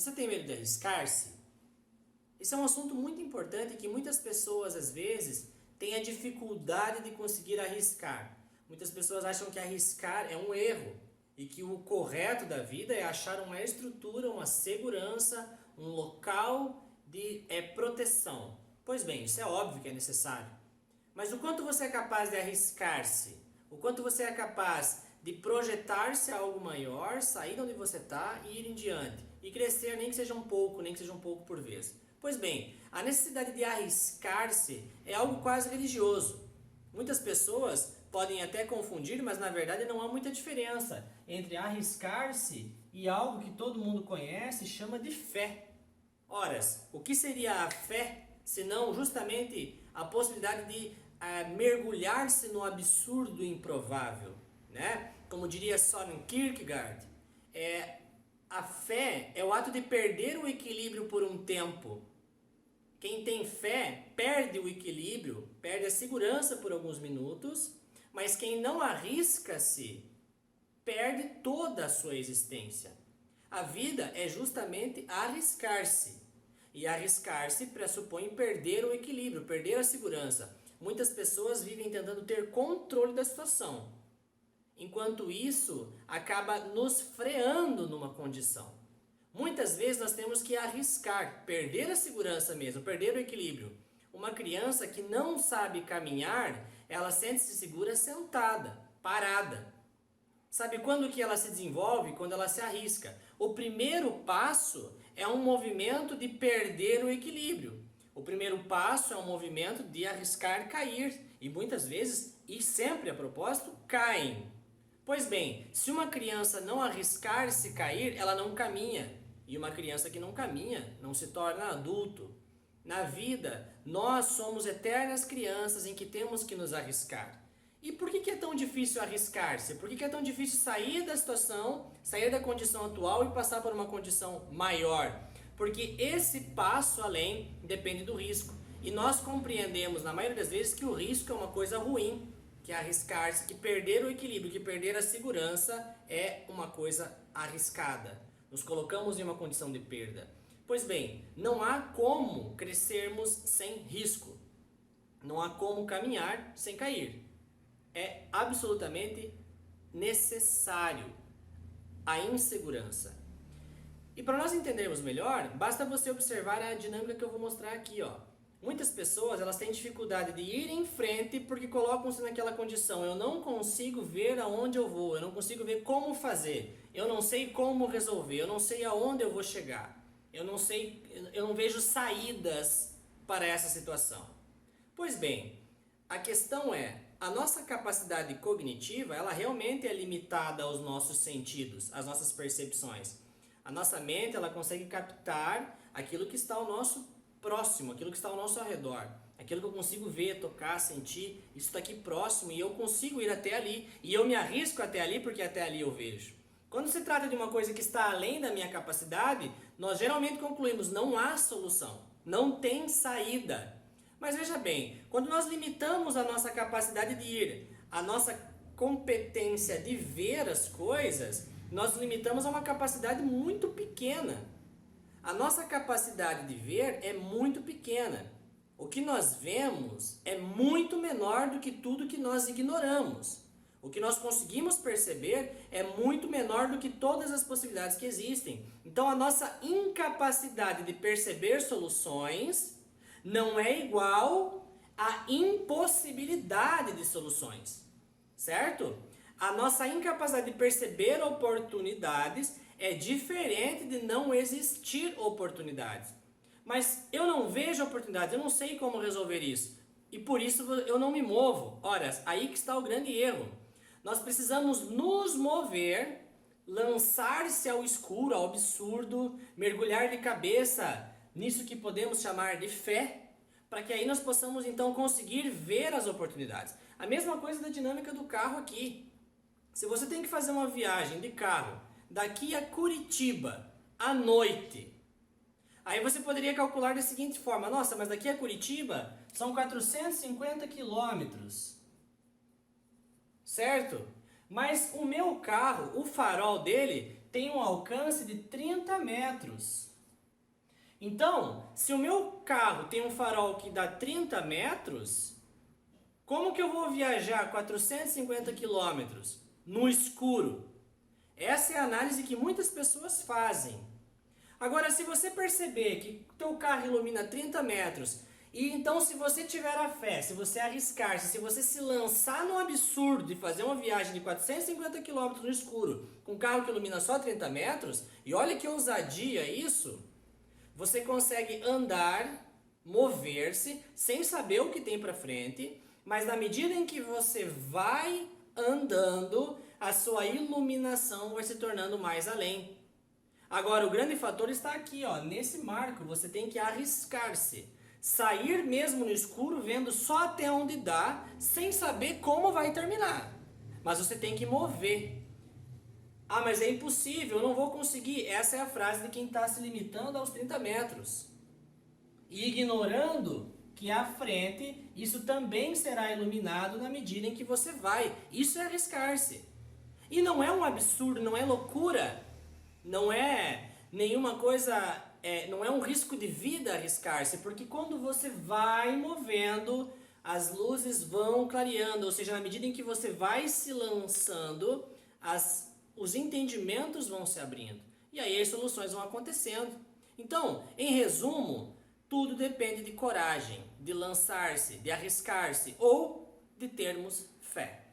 Você tem medo de arriscar-se? Esse é um assunto muito importante que muitas pessoas, às vezes, têm a dificuldade de conseguir arriscar. Muitas pessoas acham que arriscar é um erro e que o correto da vida é achar uma estrutura, uma segurança, um local de proteção. Pois bem, isso é óbvio que é necessário. Mas o quanto você é capaz de arriscar-se? O quanto você é capaz de projetar-se a algo maior, sair de onde você está e ir em diante? E crescer nem que seja um pouco, nem que seja um pouco por vez. Pois bem, a necessidade de arriscar-se é algo quase religioso. Muitas pessoas podem até confundir, mas na verdade não há muita diferença entre arriscar-se e algo que todo mundo conhece e chama de fé. Ora, o que seria a fé, senão justamente a possibilidade de mergulhar-se no absurdo improvável, né? Como diria Søren Kierkegaard, a fé é o ato de perder o equilíbrio por um tempo. Quem tem fé perde o equilíbrio, perde a segurança por alguns minutos, mas quem não arrisca-se perde toda a sua existência. A vida é justamente arriscar-se. E arriscar-se pressupõe perder o equilíbrio, perder a segurança. Muitas pessoas vivem tentando ter controle da situação. Enquanto isso, acaba nos freando numa condição. Muitas vezes nós temos que arriscar, perder a segurança mesmo, perder o equilíbrio. Uma criança que não sabe caminhar, ela sente-se segura sentada, parada. Sabe quando que ela se desenvolve? Quando ela se arrisca. O primeiro passo é um movimento de perder o equilíbrio. O primeiro passo é um movimento de arriscar cair. E muitas vezes, e sempre a propósito, caem. Pois bem, se uma criança não arriscar se cair, ela não caminha. E uma criança que não caminha não se torna adulto. Na vida, nós somos eternas crianças em que temos que nos arriscar. E por que é tão difícil arriscar-se? Por que é tão difícil sair da situação, sair da condição atual e passar por uma condição maior? Porque esse passo além depende do risco. E nós compreendemos, na maioria das vezes, que o risco é uma coisa ruim. Que arriscar-se, que perder o equilíbrio, que perder a segurança é uma coisa arriscada. Nos colocamos em uma condição de perda. Pois bem, não há como crescermos sem risco. Não há como caminhar sem cair. É absolutamente necessário a insegurança. E para nós entendermos melhor, basta você observar a dinâmica que eu vou mostrar aqui, ó. Muitas pessoas, elas têm dificuldade de ir em frente porque colocam-se naquela condição. Eu não consigo ver aonde eu vou, eu não consigo ver como fazer, eu não sei como resolver, eu não sei aonde eu vou chegar. Eu não vejo saídas para essa situação. Pois bem, a questão é, a nossa capacidade cognitiva, ela realmente é limitada aos nossos sentidos, às nossas percepções. A nossa mente, ela consegue captar aquilo que está ao nosso próximo, aquilo que está ao nosso redor. Aquilo que eu consigo ver, tocar, sentir, isso está aqui próximo e eu consigo ir até ali. E eu me arrisco até ali porque até ali eu vejo. Quando se trata de uma coisa que está além da minha capacidade, nós geralmente concluímos, não há solução, não tem saída. Mas veja bem, quando nós limitamos a nossa capacidade de ir, a nossa competência de ver as coisas, nós limitamos a uma capacidade muito pequena. A nossa capacidade de ver é muito pequena. O que nós vemos é muito menor do que tudo que nós ignoramos. O que nós conseguimos perceber é muito menor do que todas as possibilidades que existem. Então a nossa incapacidade de perceber soluções não é igual à impossibilidade de soluções, certo? A nossa incapacidade de perceber oportunidades é diferente de não existir oportunidades. Mas eu não vejo oportunidades, eu não sei como resolver isso. E por isso eu não me movo. Ora, aí que está o grande erro. Nós precisamos nos mover, lançar-se ao escuro, ao absurdo, mergulhar de cabeça nisso que podemos chamar de fé, para que aí nós possamos então conseguir ver as oportunidades. A mesma coisa da dinâmica do carro aqui. Se você tem que fazer uma viagem de carro daqui a Curitiba à noite, aí você poderia calcular da seguinte forma: nossa, mas daqui a Curitiba são 450 quilômetros, certo? Mas o meu carro, o farol dele, tem um alcance de 30 metros. Então, se o meu carro tem um farol que dá 30 metros, como que eu vou viajar 450 quilômetros no escuro? Essa é a análise que muitas pessoas fazem. Agora, se você perceber que o teu carro ilumina 30 metros, e então se você tiver a fé, se você arriscar-se, se você se lançar no absurdo de fazer uma viagem de 450 quilômetros no escuro, com um carro que ilumina só 30 metros, e olha que ousadia isso, você consegue andar, mover-se, sem saber o que tem para frente, mas na medida em que você vai andando, a sua iluminação vai se tornando mais além. Agora, o grande fator está aqui, ó, nesse marco, você tem que arriscar-se. Sair mesmo no escuro, vendo só até onde dá, sem saber como vai terminar. Mas você tem que mover. Ah, mas é impossível, eu não vou conseguir. Essa é a frase de quem está se limitando aos 30 metros. E ignorando que à frente isso também será iluminado na medida em que você vai. Isso é arriscar-se. E não é um absurdo, não é loucura, não é nenhuma coisa, não é um risco de vida arriscar-se, porque quando você vai movendo, as luzes vão clareando, ou seja, na medida em que você vai se lançando, os entendimentos vão se abrindo. E aí as soluções vão acontecendo. Então, em resumo, tudo depende de coragem, de lançar-se, de arriscar-se ou de termos fé.